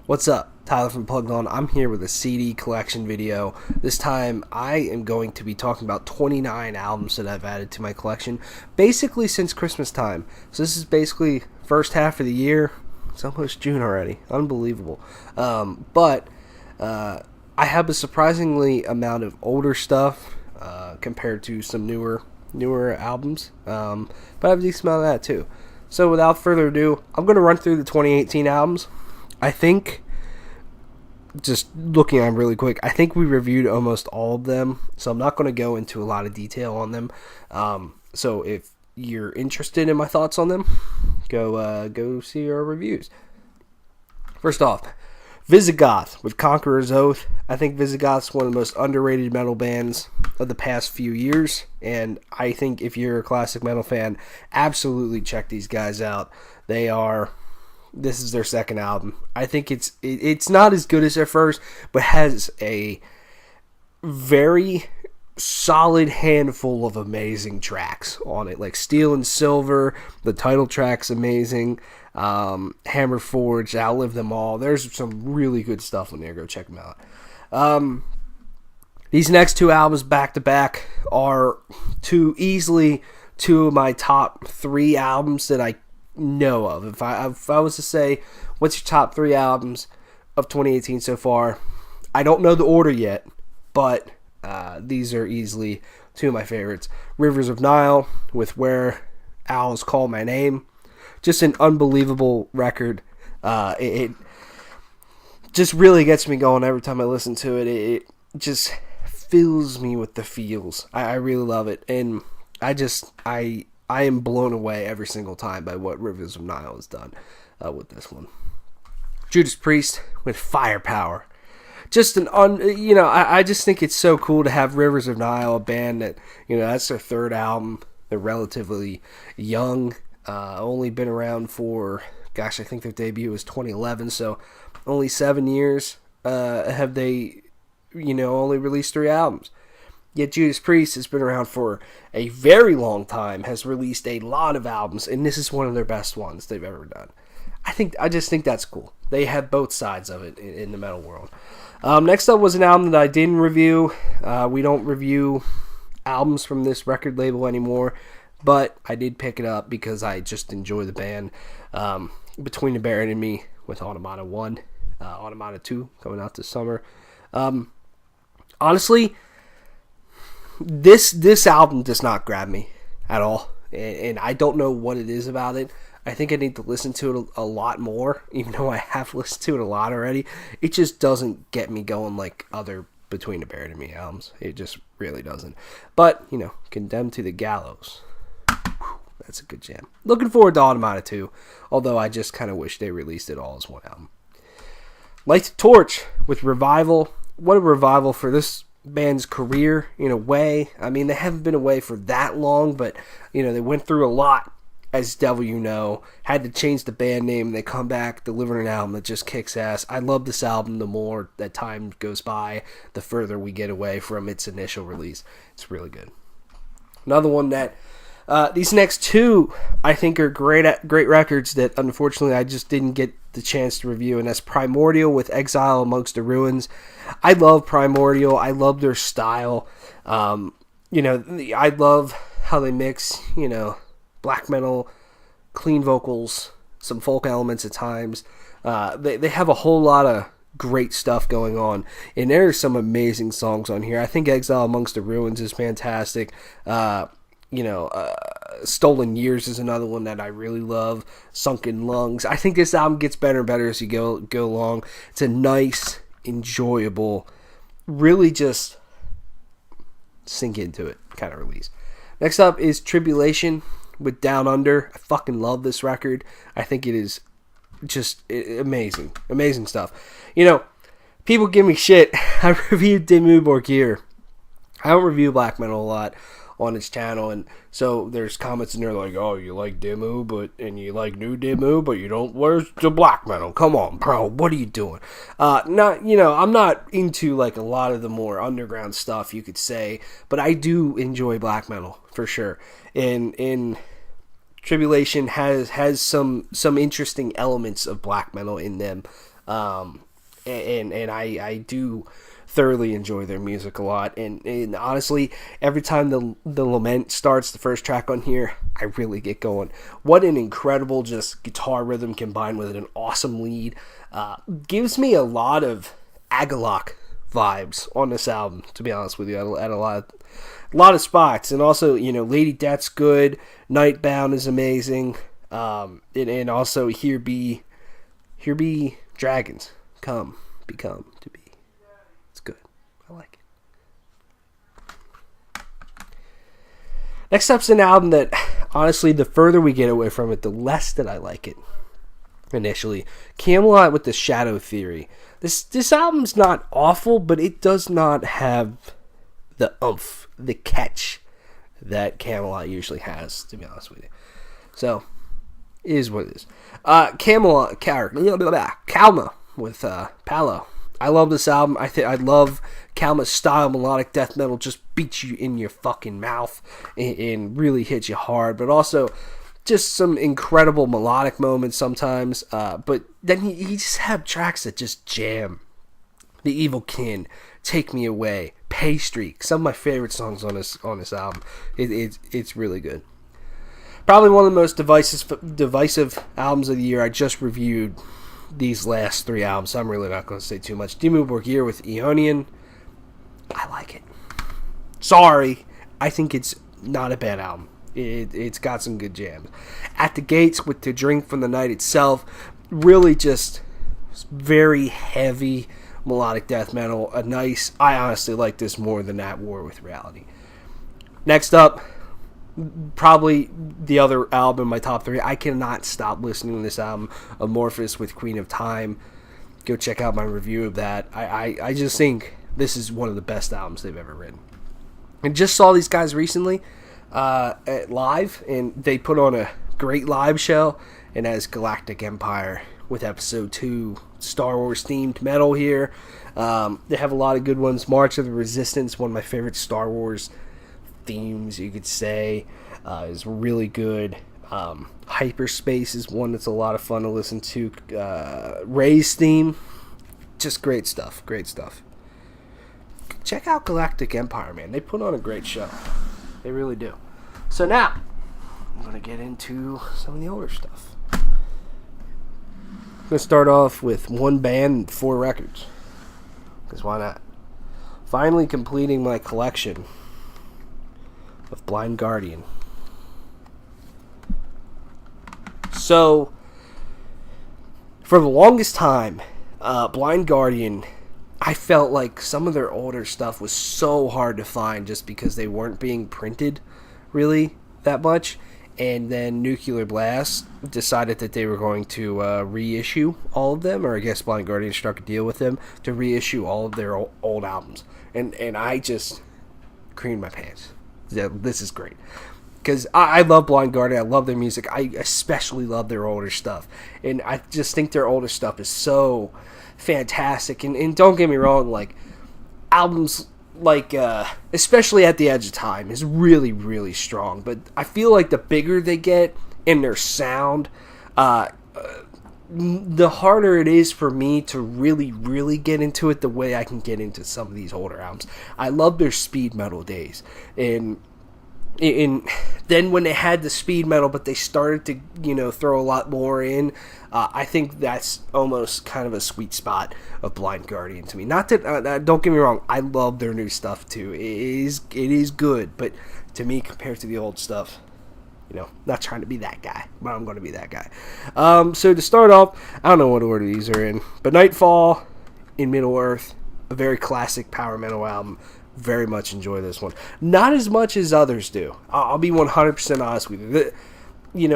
What's up? Tyler from Plugged On. I'm here with a CD collection video. This time I am going to be talking about 29 albums that I've added to my collection, basically since Christmas time. So this is basically first half of the year. It's almost June already. Unbelievable. But I have a surprisingly amount of older stuff compared to some newer albums. But I have a decent amount of that too. So without further ado, I'm going to run through the 2018 albums. I think, just looking at them really quick, I think we reviewed almost all of them, so I'm not going to go into a lot of detail on them. So if you're interested in my thoughts on them, go see our reviews. First off, Visigoth with Conqueror's Oath. I think Visigoth's one of the most underrated metal bands of the past few years, and I think if you're a classic metal fan, absolutely check these guys out. This is their second album. I think it's not as good as their first, but has a very solid handful of amazing tracks on it. Like Steel and Silver, the title track's amazing. Hammer Forge, Outlive Them All. There's some really good stuff on there. Go check them out. These next two albums back to back are easily two of my top three albums that I know of. If I was to say, what's your top three albums of 2018 so far? I don't know the order yet, but these are easily two of my favorites. Rivers of Nile with Where Owls Call My Name. Just an unbelievable record. It just really gets me going every time I listen to it. It just fills me with the feels. I really love it, and I am blown away every single time by what Rivers of Nile has done with this one. Judas Priest with Firepower. Just I just think it's so cool to have Rivers of Nile, a band that, that's their third album. They're relatively young, only been around for, I think their debut was 2011, so only 7 years have they, only released 3 albums. Yet Judas Priest has been around for a very long time, has released a lot of albums, and this is one of their best ones they've ever done. I just think that's cool. They have both sides of it in the metal world. Next up was an album that I didn't review. We don't review albums from this record label anymore, but I did pick it up because I just enjoy the band. Between the Buried and Me with Automata 1, Automata 2 coming out this summer. Honestly, This album does not grab me at all, and I don't know what it is about it. I think I need to listen to it a lot more, even though I have listened to it a lot already. It just doesn't get me going like other Between the Buried and Me albums. It just really doesn't. But, Condemned to the Gallows. Whew, that's a good jam. Looking forward to Automata 2, although I just kind of wish they released it all as one album. Light the Torch with Revival. What a revival for this band's career, in a way. I mean, they haven't been away for that long, but they went through a lot as Devil You Know, had to change the band name, and they come back delivering an album that just kicks ass. I love this album. The more that time goes by, the further we get away from its initial release. It's really good. Another one that these next two I think are great records that unfortunately I just didn't get the chance to review, and that's Primordial with Exile Amongst the Ruins. I love Primordial. I love their style. I love how they mix, black metal, clean vocals, some folk elements at times. They have a whole lot of great stuff going on, and there are some amazing songs on here. I think Exile Amongst the Ruins is fantastic. Stolen Years is another one that I really love. Sunken Lungs. I think this album gets better and better as you go along. It's a nice, enjoyable, really just sink into it kind of release. Next up is Tribulation with Down Under. I fucking love this record. I think it is just amazing. Amazing stuff. People give me shit. I reviewed Dimmu Borgir. I don't review black metal a lot on his channel, and so there's comments in there like, oh, you like Dimmu, and you like new Dimmu, but you don't, where's the black metal? Come on, bro, what are you doing? I'm not into like a lot of the more underground stuff, you could say, but I do enjoy black metal for sure. And Tribulation has some interesting elements of black metal in them. And I do thoroughly enjoy their music a lot. And honestly, every time the Lament starts, the first track on here, I really get going. What an incredible just guitar rhythm combined with an awesome lead. Gives me a lot of Agalloch vibes on this album, to be honest with you, at a lot of spots. And also, Lady Death's good, Nightbound is amazing, and also Here Be Dragons, Come, Become, To Be. It's good. I like it. Next up's an album that, honestly, the further we get away from it, the less that I like it. Initially, Kamelot with the Shadow Theory. This album's not awful, but it does not have the oomph, the catch that Kamelot usually has, to be honest with you. So, it is what it is. Kalmah with Palo. I love this album. I love Kalmah's style. Melodic death metal just beats you in your fucking mouth and really hits you hard, but also just some incredible melodic moments sometimes. But then he just have tracks that just jam. The Evil Kin, Take Me Away, Pastry, some of my favorite songs on this album. It's really good. Probably one of the most divisive albums of the year. I just reviewed these last 3 albums, so I'm really not going to say too much. Dimmu Borgir with Aeonian. I like it. Sorry, I think it's not a bad album. It's got some good jams. At the Gates with To Drink From the Night Itself. Really just very heavy melodic death metal. I honestly like this more than At War With Reality. Next up, probably the other album in my top 3. I cannot stop listening to this album, Amorphous with Queen of Time. Go check out my review of that. I just think this is one of the best albums they've ever written. And just saw these guys recently at live, and they put on a great live show, and as Galactic Empire with Episode 2 Star Wars themed metal here. They have a lot of good ones. March of the Resistance, one of my favorite Star Wars themes, you could say, is really good. Hyperspace is one that's a lot of fun to listen to. Ray's theme, just great stuff. Check out Galactic Empire, man. They put on a great show. They really do. So now, I'm going to get into some of the older stuff. I'm going to start off with one band and 4 records. Because why not? Finally completing my collection of Blind Guardian. So, for the longest time, Blind Guardian, I felt like some of their older stuff was so hard to find just because they weren't being printed really that much. And then Nuclear Blast decided that they were going to reissue all of them, or I guess Blind Guardian struck a deal with them to reissue all of their old albums. And I just creamed my pants. Yeah, this is great. Because I love Blind Guardian. I love their music. I especially love their older stuff. And I just think their older stuff is so fantastic. And don't get me wrong, like, albums like, especially At the Edge of Time is really, really strong. But I feel like the bigger they get in their sound, the harder it is for me to really, really get into it the way I can get into some of these older albums. I love their speed metal days. And then when they had the speed metal, but they started to, throw a lot more in, I think that's almost kind of a sweet spot of Blind Guardian to me. Not that, don't get me wrong, I love their new stuff too. It is good, but to me, compared to the old stuff, not trying to be that guy, but I'm going to be that guy. So to start off, I don't know what order these are in, but Nightfall, In Middle Earth, a very classic power metal album. Very much enjoy this one. Not as much as others do. I'll be 100% honest with you.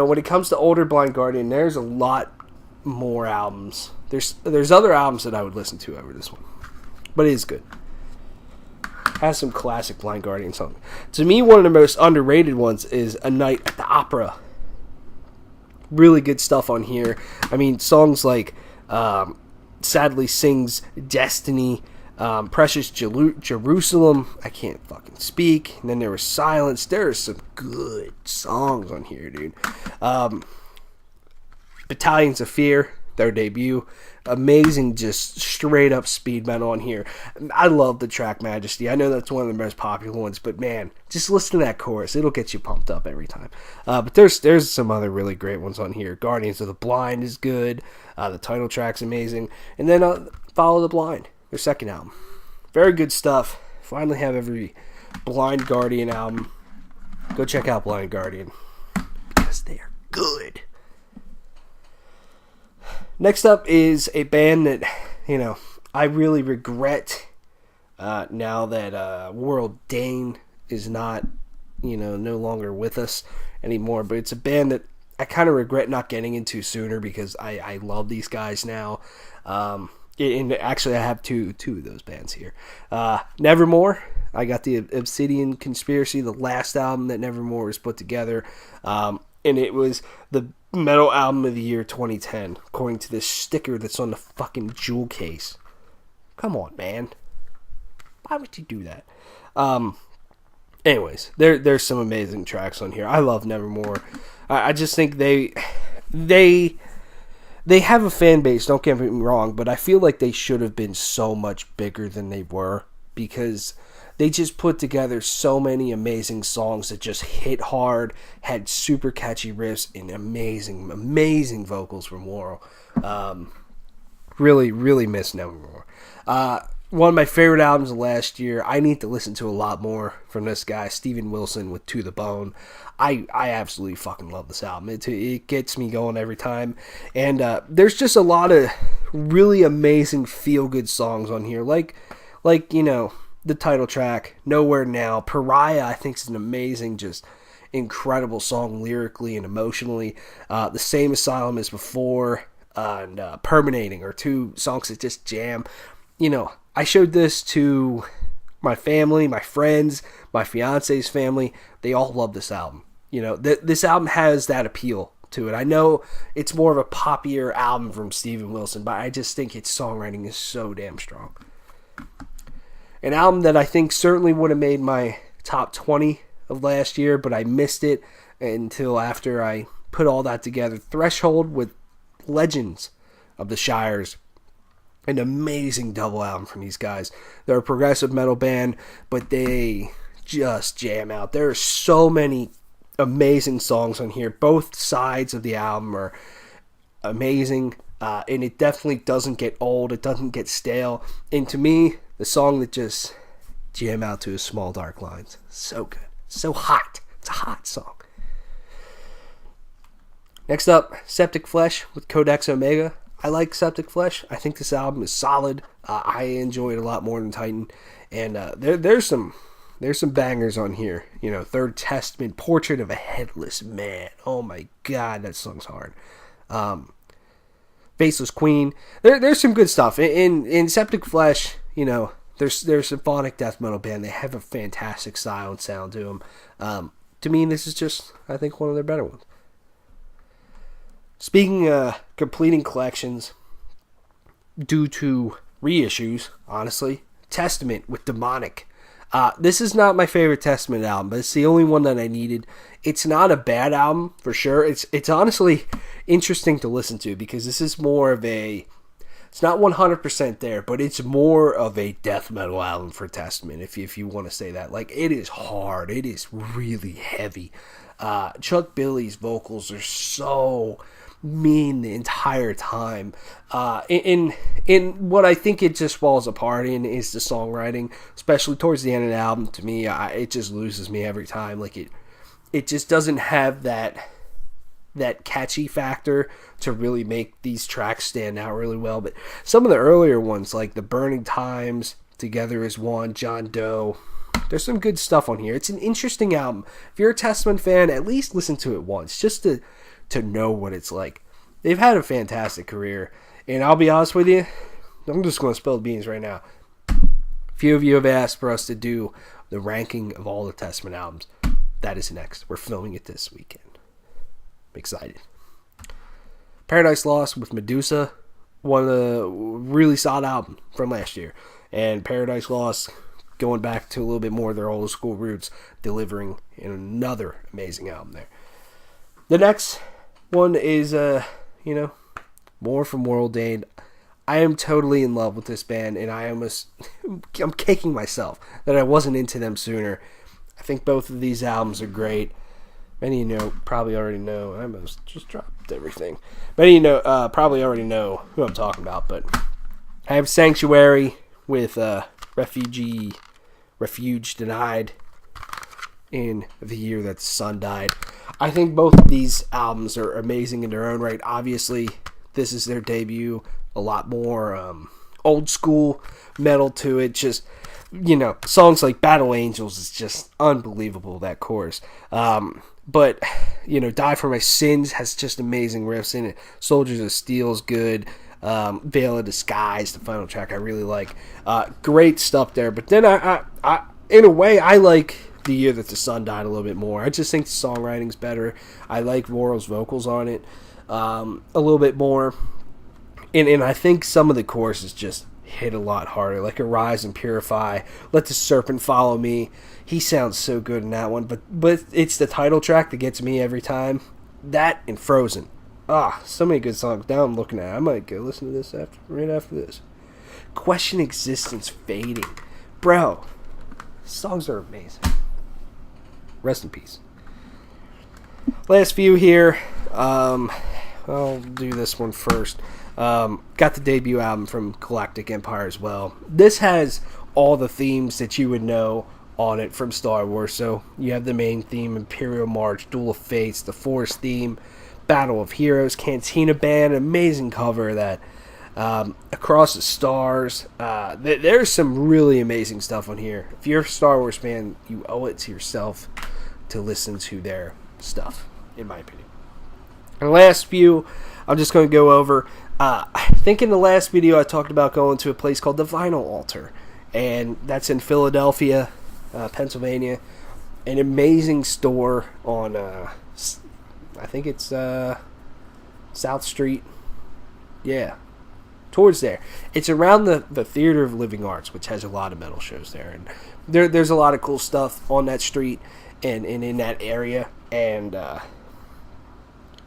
When it comes to older Blind Guardian, there's a lot more albums. There's other albums that I would listen to over this one. But it is good. Has some classic Blind Guardian songs. To me, one of the most underrated ones is A Night at the Opera. Really good stuff on here. I mean, songs like Sadly Sings Destiny, Precious Jerusalem, I can't fucking speak. And then there was Silence. There are some good songs on here, dude. Battalions of Fear, their debut. Amazing, just straight up speed metal on here. I love the track Majesty. I know that's one of the most popular ones, but man, just listen to that chorus. It'll get you pumped up every time. But there's some other really great ones on here. Guardians of the Blind is good. The title track's amazing. And then Follow the Blind, their second album. Very good stuff. Finally have every Blind Guardian album. Go check out Blind Guardian because they are good. Next up is a band that, I really regret now that World Dane is not, no longer with us anymore. But it's a band that I kind of regret not getting into sooner because I love these guys now. And actually, I have two of those bands here. Nevermore. I got the Obsidian Conspiracy, the last album that Nevermore was put together. And it was the metal album of the year 2010, according to this sticker that's on the fucking jewel case. Come on, man. Why would you do that? Anyways, there's some amazing tracks on here. I love Nevermore. I just think they have a fan base, don't get me wrong, but I feel like they should have been so much bigger than they were because they just put together so many amazing songs that just hit hard, had super catchy riffs, and amazing vocals from Laurel. Really, really miss Nevermore. One of my favorite albums of last year. I need to listen to a lot more from this guy, Steven Wilson with To The Bone. I absolutely fucking love this album. It gets me going every time. And there's just a lot of really amazing feel-good songs on here. Like the title track, Nowhere Now. Pariah, I think, is an amazing, just incredible song lyrically and emotionally. The Same Asylum as Before and Permeating are two songs that just jam. I showed this to my family, my friends, my fiance's family. They all love this album. This album has that appeal to it. I know it's more of a poppier album from Steven Wilson, but I just think its songwriting is so damn strong. An album that I think certainly would have made my top 20 of last year, but I missed it until after I put all that together. Threshold with Legends of the Shires. An amazing double album from these guys. They're a progressive metal band, but they just jam out. There are so many amazing songs on here. Both sides of the album are amazing, and it definitely doesn't get old. It doesn't get stale. And to me, the song that just jam out to is Small Dark Lines. So good. So hot. It's a hot song. Next up, Septic Flesh with Codex Omega. I like Septic Flesh. I think this album is solid. I enjoy it a lot more than Titan. And there's some bangers on here. Third Testament, Portrait of a Headless Man. Oh my God, that song's hard. Faceless Queen. There's some good stuff. In Septic Flesh, they're symphonic death metal band. They have a fantastic style and sound to them. To me, this is just, I think, one of their better ones. Speaking of completing collections due to reissues, honestly, Testament with Demonic. This is not my favorite Testament album, but it's the only one that I needed. It's not a bad album, for sure. It's honestly interesting to listen to because this is more of a... It's not 100% there, but it's more of a death metal album for Testament, if you want to say that. Like, it is hard. It is really heavy. Chuck Billy's vocals are so... mean the entire time. In what I think it just falls apart in is the songwriting, especially towards the end of the album. To me, it just loses me every time. Like it just doesn't have that catchy factor to really make these tracks stand out really well. But some of the earlier ones, like The Burning Times, Together as One, John Doe, there's some good stuff on here. It's an interesting album. If you're a Testament fan, at least listen to it once, just to know what it's like. They've had a fantastic career, and I'll be honest with you, I'm just going to spill the beans right now. A few of you have asked for us to do the ranking of all the Testament albums. That is next. We're filming it this weekend. I'm excited. Paradise Lost with Medusa, one of the really solid albums from last year, and Paradise Lost going back to a little bit more of their old school roots, delivering in another amazing album there. The next one is, More from World Dane. I am totally in love with this band, and I'm kicking myself that I wasn't into them sooner. I think both of these albums are great. Many probably already know. I almost just dropped everything. Many probably already know who I'm talking about, but I have Sanctuary with Refuge Denied in the year that the sun died. I think both of these albums are amazing in their own right. Obviously, this is their debut. A lot more old school metal to it. Just, songs like Battle Angels is just unbelievable, that chorus. But, Die For My Sins has just amazing riffs in it. Soldiers of Steel is good. Veil of Disguise, the final track, I really like. Great stuff there. But then I in a way, I like The Year That the Sun Died a little bit more. I just think the songwriting's better. I like Laurel's vocals on it a little bit more. And I think some of the choruses just hit a lot harder, like Arise and Purify, Let the Serpent Follow Me. He sounds so good in that one, but it's the title track that gets me every time. That and Frozen. So many good songs. Now I'm looking at it. I might go listen to this right after this. Question Existence, Fading. Bro, songs are amazing. Rest in peace. Last few here. I'll do this one first. Got the debut album from Galactic Empire as well. This has all the themes that you would know on it from Star Wars. So you have the main theme, Imperial March, Duel of Fates, the Force theme, Battle of Heroes, Cantina Band, amazing cover of that. Across the Stars. There's some really amazing stuff on here. If you're a Star Wars fan, you owe it to yourself to listen to their stuff, in my opinion. And the last few, I'm just going to go over. I think in the last video I talked about going to a place called the Vinyl Altar, and that's in Philadelphia, Pennsylvania. An amazing store on, I think it's South Street. Yeah, towards there. It's around the Theater of Living Arts, which has a lot of metal shows there, and there's a lot of cool stuff on that street and in that area. And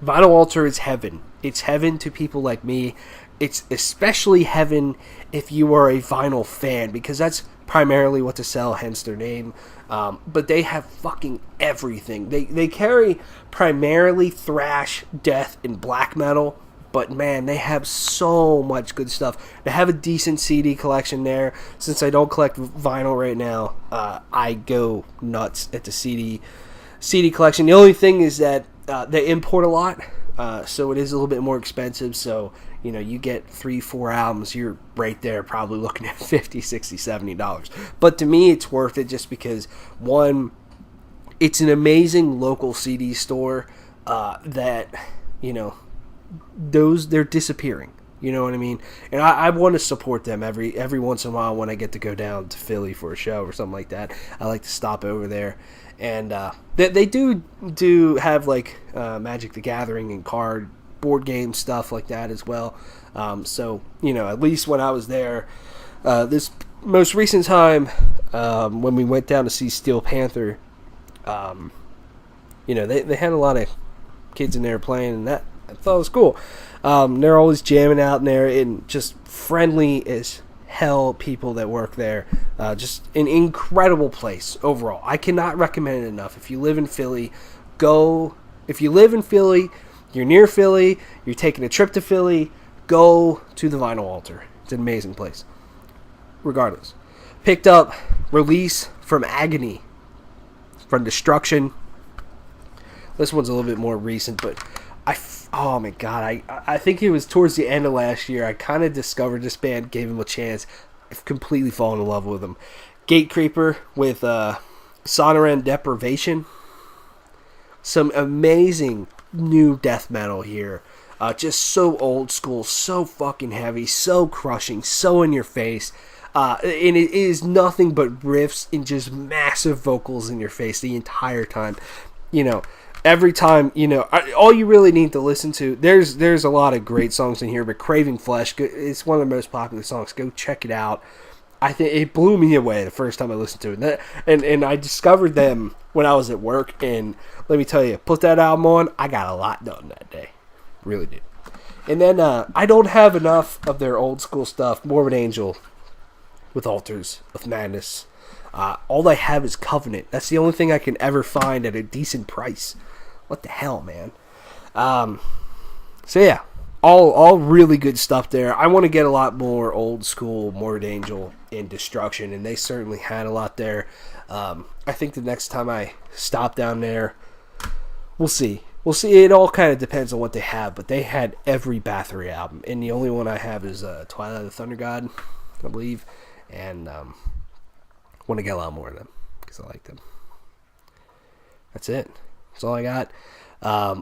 Vinyl Altar is heaven. It's heaven to people like me. It's especially heaven if you are a vinyl fan, because that's primarily what to sell, hence their name. But they have fucking everything. They carry primarily thrash, death, and black metal. But man, they have so much good stuff. They have a decent CD collection there. Since I don't collect vinyl right now, I go nuts at the CD collection. The only thing is that they import a lot. So it is a little bit more expensive. So, you get 3-4 albums, you're right there probably looking at $50, $60, $70. But to me, it's worth it just because, one, it's an amazing local CD store that, they're disappearing. You know what I mean? And I want to support them every once in a while when I get to go down to Philly for a show or something like that. I like to stop over there. And they do have like Magic the Gathering and board game stuff like that as well. So, at least when I was there, this most recent time when we went down to see Steel Panther, they had a lot of kids in there playing, and that I thought it was cool. They're always jamming out in there, and just friendly as hell people that work there. Just an incredible place overall. I cannot recommend it enough. If you live in Philly, go. If you live in Philly, you're near Philly, you're taking a trip to Philly, go to the Vinyl Altar. It's an amazing place. Regardless. Picked up Release from Agony, from Destruction. This one's a little bit more recent, but oh my god, I think it was towards the end of last year. I kind of discovered this band, gave them a chance. I've completely fallen in love with them. Gatecreeper with Sonoran Deprivation. Some amazing new death metal here. Just so old school, so fucking heavy, so crushing, so in your face. And it is nothing but riffs and just massive vocals in your face the entire time. Every time, all you really need to listen to, there's a lot of great songs in here, but Craving Flesh, it's one of the most popular songs. Go check it out. I think it blew me away the first time I listened to it. And I discovered them when I was at work, and let me tell you, put that album on, I got a lot done that day. Really did. And then I don't have enough of their old school stuff. Morbid Angel with Altars of Madness. All I have is Covenant. That's the only thing I can ever find at a decent price. What the hell, man? So yeah, all really good stuff there. I want to get a lot more old school Morbid Angel in Destruction, and they certainly had a lot there. I think the next time I stop down there, we'll see. We'll see. It all kind of depends on what they have, but they had every Bathory album, and the only one I have is Twilight of the Thunder God, I believe, and want to get a lot more of them because I like them. That's it. That's all I got.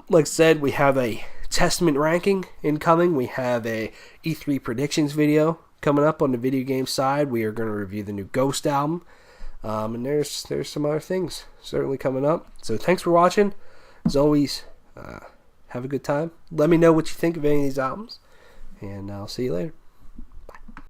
Like I said, we have a Testament ranking incoming. We have a E3 predictions video coming up on the video game side. We are going to review the new Ghost album, and there's some other things certainly coming up. So thanks for watching. As always, have a good time. Let me know what you think of any of these albums, and I'll see you later.